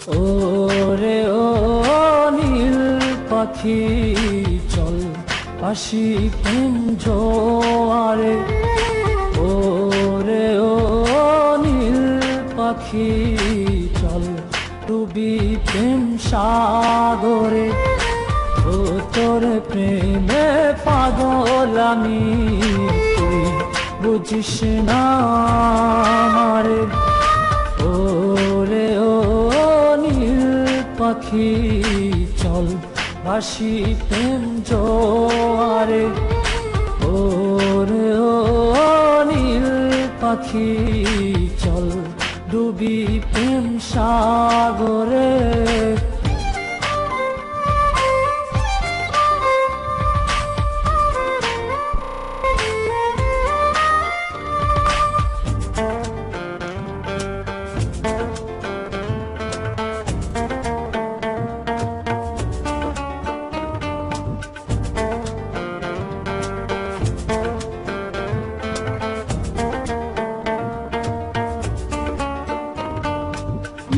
ওরে ও নীল পাখি চল আসি প্রেম জোয়ারে। ওরে ও নীল পাখি চল ডুবি প্রেম সাগরে। ও তোর প্রেমে পাগল আমি, তুই বুঝিস না আমারে। ওরে ও নীল পাখি চল ভাসি প্রেম জোয়ারে। ওরে ও নীল পাখি চল ডুবি প্রেম সাগরে।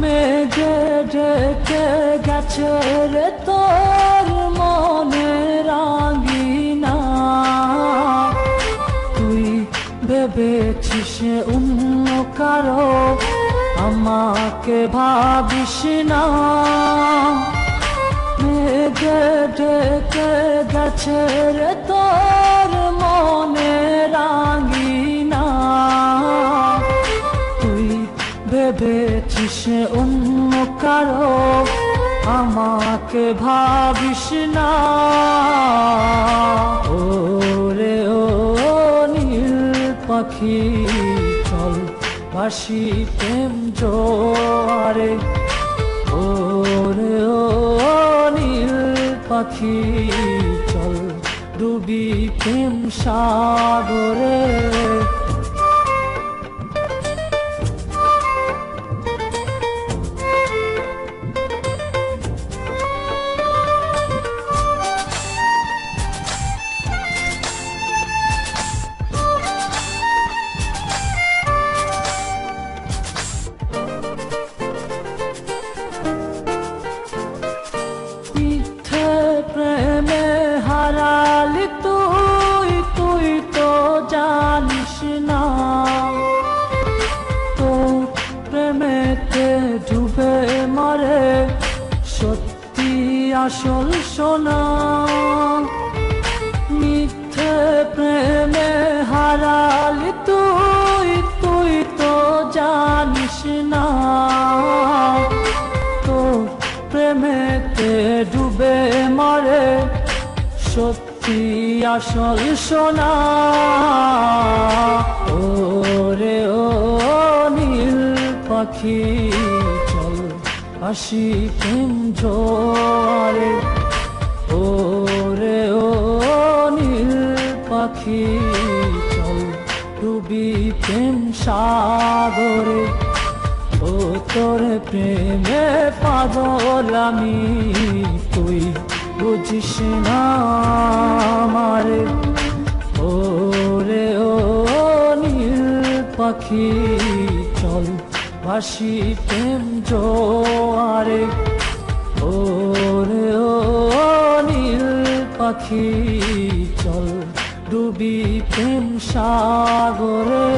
মেঘে ঢেকে গেছে রে তোর মনে রাঙিনা, তুই ভেবেছিস অন্য কারো, আমাকে ভাবিস না। মেঘে ঢেকে গেছে রে তোর মনে রাঙিনা, তুই ভেবেছিস অন্য কারো, আমাকে ভাবিস না। ওরে ও নীল পাখি চল ভাসি প্রেম জোয়ারে। ওরে ও নীল পাখি চল ডুবি প্রেম সাগরে। প্রেমে হারালি তুই, তুই তো জানিস না, তো প্রেমেতে ডুবে মরে সত্যি আসল সোনা। মিথ্যে প্রেমে হারালি তুই, তুই তো জানিস না, তো প্রেমেতে ডুবে মরে সত্যি আসল সোনা। ওরে ও নীল পাখি চল আসি প্রেম জোয়ারে। ওরে ও নীল পাখি চল ডুবি প্রেম সাগরে। ও তোর প্রেমে পাগল আমি, তুই বুঝিস না আমারে। ওরে ও নীল পাখি চল ভাসি প্রেম জোয়ারে। ওরে ও নীল পাখি চল ডুবি প্রেম সাগরে।